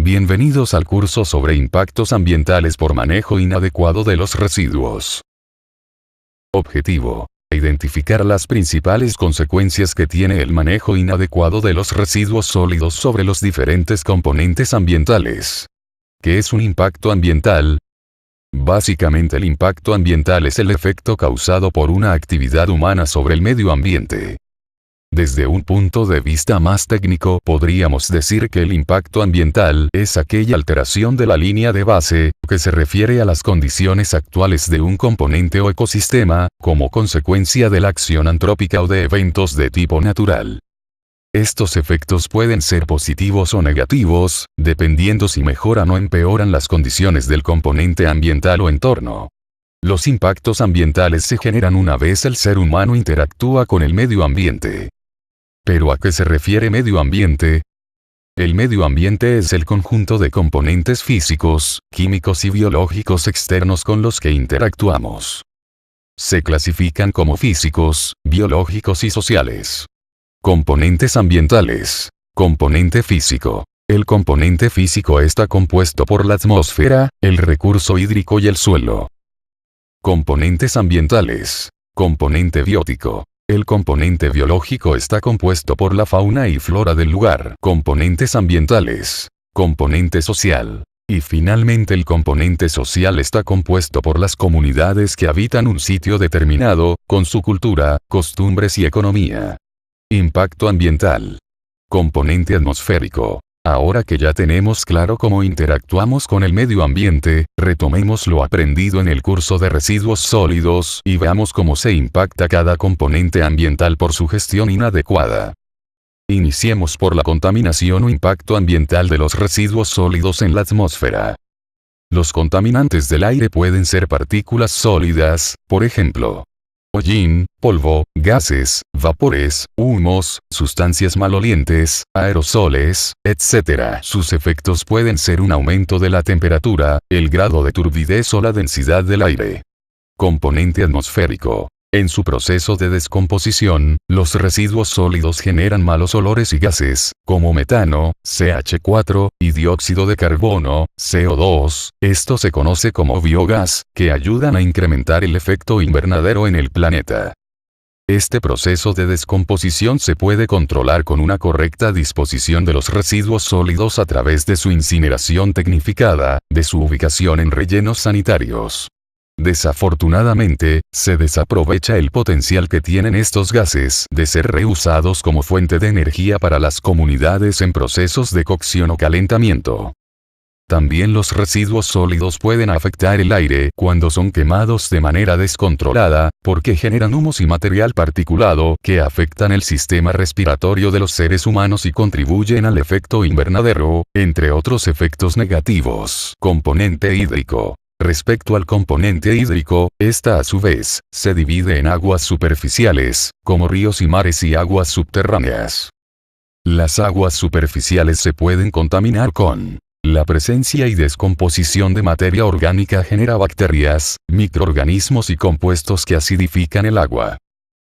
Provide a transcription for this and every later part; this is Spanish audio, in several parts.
Bienvenidos al curso sobre impactos ambientales por manejo inadecuado de los residuos. Objetivo: identificar las principales consecuencias que tiene el manejo inadecuado de los residuos sólidos sobre los diferentes componentes ambientales. ¿Qué es un impacto ambiental? Básicamente el impacto ambiental es el efecto causado por una actividad humana sobre el medio ambiente. Desde un punto de vista más técnico, podríamos decir que el impacto ambiental es aquella alteración de la línea de base, que se refiere a las condiciones actuales de un componente o ecosistema, como consecuencia de la acción antrópica o de eventos de tipo natural. Estos efectos pueden ser positivos o negativos, dependiendo si mejoran o empeoran las condiciones del componente ambiental o entorno. Los impactos ambientales se generan una vez el ser humano interactúa con el medio ambiente. ¿Pero a qué se refiere medio ambiente? El medio ambiente es el conjunto de componentes físicos, químicos y biológicos externos con los que interactuamos. Se clasifican como físicos, biológicos y sociales. Componentes ambientales. Componente físico. El componente físico está compuesto por la atmósfera, el recurso hídrico y el suelo. Componentes ambientales. Componente biótico. El componente biológico está compuesto por la fauna y flora del lugar. Componentes ambientales. Componente social. Y finalmente el componente social está compuesto por las comunidades que habitan un sitio determinado, con su cultura, costumbres y economía. Impacto ambiental. Componente atmosférico. Ahora que ya tenemos claro cómo interactuamos con el medio ambiente, retomemos lo aprendido en el curso de residuos sólidos y veamos cómo se impacta cada componente ambiental por su gestión inadecuada. Iniciemos por la contaminación o impacto ambiental de los residuos sólidos en la atmósfera. Los contaminantes del aire pueden ser partículas sólidas, por ejemplo, hollín, polvo, gases, vapores, humos, sustancias malolientes, aerosoles, etc. Sus efectos pueden ser un aumento de la temperatura, el grado de turbidez o la densidad del aire. Componente atmosférico. En su proceso de descomposición, los residuos sólidos generan malos olores y gases, como metano, CH4, y dióxido de carbono, CO2, esto se conoce como biogás, que ayudan a incrementar el efecto invernadero en el planeta. Este proceso de descomposición se puede controlar con una correcta disposición de los residuos sólidos a través de su incineración tecnificada, de su ubicación en rellenos sanitarios. Desafortunadamente, se desaprovecha el potencial que tienen estos gases de ser reusados como fuente de energía para las comunidades en procesos de cocción o calentamiento. También los residuos sólidos pueden afectar el aire cuando son quemados de manera descontrolada, porque generan humos y material particulado que afectan el sistema respiratorio de los seres humanos y contribuyen al efecto invernadero, entre otros efectos negativos. Componente hídrico. Respecto al componente hídrico, esta a su vez, se divide en aguas superficiales, como ríos y mares y aguas subterráneas. Las aguas superficiales se pueden contaminar con la presencia y descomposición de materia orgánica genera bacterias, microorganismos y compuestos que acidifican el agua.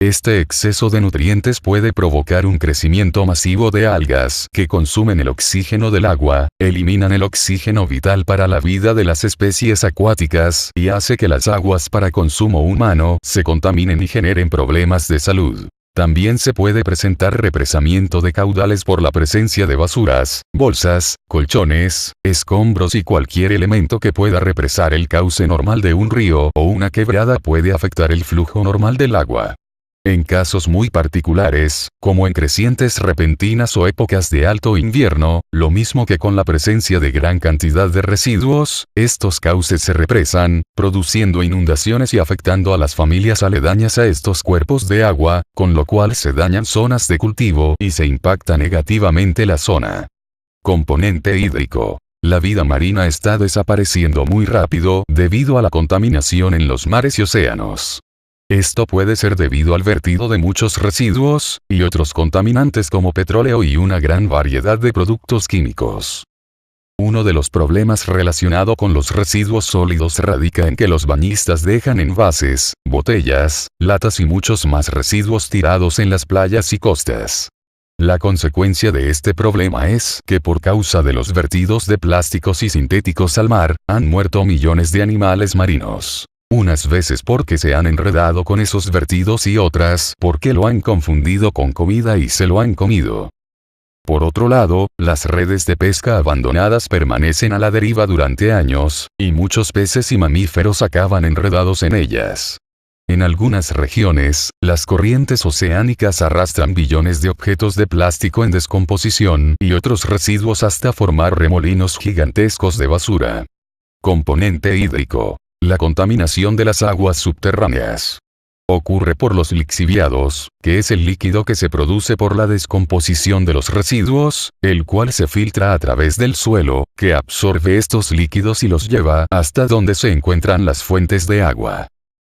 Este exceso de nutrientes puede provocar un crecimiento masivo de algas que consumen el oxígeno del agua, eliminan el oxígeno vital para la vida de las especies acuáticas y hace que las aguas para consumo humano se contaminen y generen problemas de salud. También se puede presentar represamiento de caudales por la presencia de basuras, bolsas, colchones, escombros y cualquier elemento que pueda represar el cauce normal de un río o una quebrada puede afectar el flujo normal del agua. En casos muy particulares, como en crecientes repentinas o épocas de alto invierno, lo mismo que con la presencia de gran cantidad de residuos, estos cauces se represan, produciendo inundaciones y afectando a las familias aledañas a estos cuerpos de agua, con lo cual se dañan zonas de cultivo y se impacta negativamente la zona. Componente hídrico. La vida marina está desapareciendo muy rápido debido a la contaminación en los mares y océanos. Esto puede ser debido al vertido de muchos residuos, y otros contaminantes como petróleo y una gran variedad de productos químicos. Uno de los problemas relacionado con los residuos sólidos radica en que los bañistas dejan envases, botellas, latas y muchos más residuos tirados en las playas y costas. La consecuencia de este problema es que por causa de los vertidos de plásticos y sintéticos al mar, han muerto millones de animales marinos. Unas veces porque se han enredado con esos vertidos y otras porque lo han confundido con comida y se lo han comido. Por otro lado, las redes de pesca abandonadas permanecen a la deriva durante años, y muchos peces y mamíferos acaban enredados en ellas. En algunas regiones, las corrientes oceánicas arrastran billones de objetos de plástico en descomposición y otros residuos hasta formar remolinos gigantescos de basura. Componente hídrico. La contaminación de las aguas subterráneas. Ocurre por los lixiviados, que es el líquido que se produce por la descomposición de los residuos, el cual se filtra a través del suelo, que absorbe estos líquidos y los lleva hasta donde se encuentran las fuentes de agua.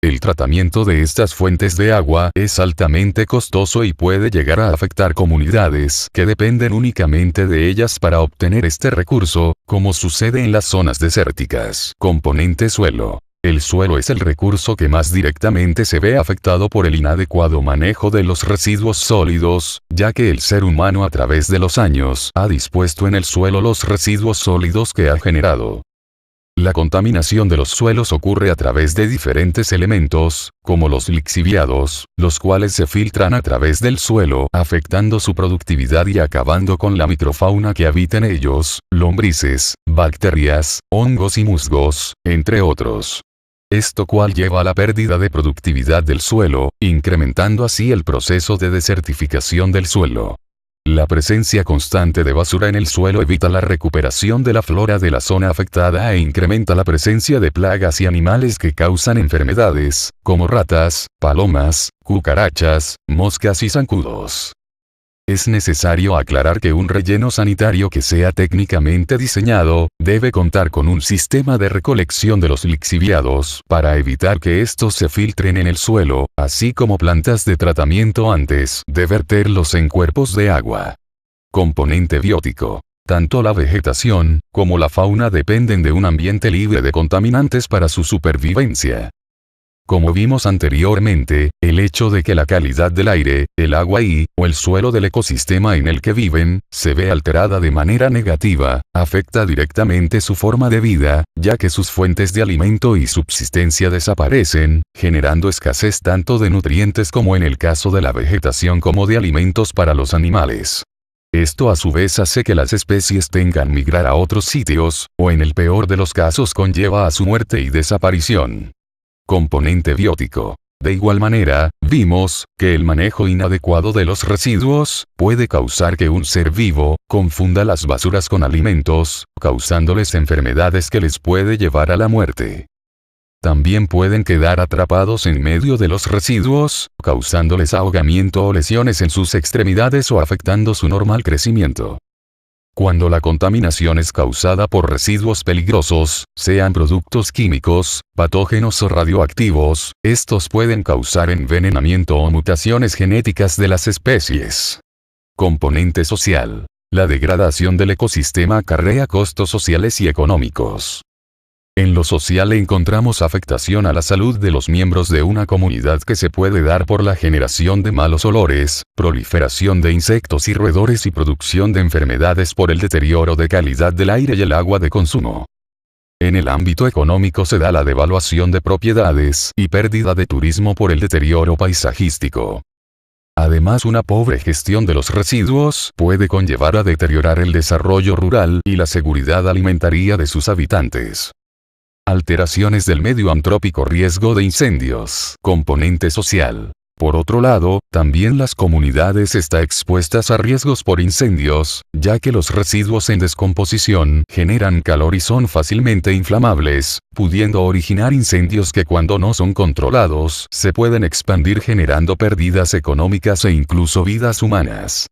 El tratamiento de estas fuentes de agua es altamente costoso y puede llegar a afectar comunidades que dependen únicamente de ellas para obtener este recurso, como sucede en las zonas desérticas. Componente suelo. El suelo es el recurso que más directamente se ve afectado por el inadecuado manejo de los residuos sólidos, ya que el ser humano a través de los años ha dispuesto en el suelo los residuos sólidos que ha generado. La contaminación de los suelos ocurre a través de diferentes elementos, como los lixiviados, los cuales se filtran a través del suelo, afectando su productividad y acabando con la microfauna que habita en ellos, lombrices, bacterias, hongos y musgos, entre otros. Esto cual lleva a la pérdida de productividad del suelo, incrementando así el proceso de desertificación del suelo. La presencia constante de basura en el suelo evita la recuperación de la flora de la zona afectada e incrementa la presencia de plagas y animales que causan enfermedades, como ratas, palomas, cucarachas, moscas y zancudos. Es necesario aclarar que un relleno sanitario que sea técnicamente diseñado, debe contar con un sistema de recolección de los lixiviados para evitar que estos se filtren en el suelo, así como plantas de tratamiento antes de verterlos en cuerpos de agua. Componente biótico. Tanto la vegetación, como la fauna dependen de un ambiente libre de contaminantes para su supervivencia. Como vimos anteriormente, el hecho de que la calidad del aire, el agua o el suelo del ecosistema en el que viven, se ve alterada de manera negativa, afecta directamente su forma de vida, ya que sus fuentes de alimento y subsistencia desaparecen, generando escasez tanto de nutrientes como en el caso de la vegetación como de alimentos para los animales. Esto a su vez hace que las especies tengan que migrar a otros sitios, o en el peor de los casos conlleva a su muerte y desaparición. Componente biótico. De igual manera, vimos que el manejo inadecuado de los residuos puede causar que un ser vivo confunda las basuras con alimentos, causándoles enfermedades que les puede llevar a la muerte. También pueden quedar atrapados en medio de los residuos, causándoles ahogamiento o lesiones en sus extremidades o afectando su normal crecimiento. Cuando la contaminación es causada por residuos peligrosos, sean productos químicos, patógenos o radioactivos, estos pueden causar envenenamiento o mutaciones genéticas de las especies. Componente social. La degradación del ecosistema acarrea costos sociales y económicos. En lo social encontramos afectación a la salud de los miembros de una comunidad que se puede dar por la generación de malos olores, proliferación de insectos y roedores y producción de enfermedades por el deterioro de calidad del aire y el agua de consumo. En el ámbito económico se da la devaluación de propiedades y pérdida de turismo por el deterioro paisajístico. Además, una pobre gestión de los residuos puede conllevar a deteriorar el desarrollo rural y la seguridad alimentaria de sus habitantes. Alteraciones del medio antrópico, riesgo de incendios. Componente social. Por otro lado, también las comunidades están expuestas a riesgos por incendios, ya que los residuos en descomposición generan calor y son fácilmente inflamables, pudiendo originar incendios que cuando no son controlados, se pueden expandir generando pérdidas económicas e incluso vidas humanas.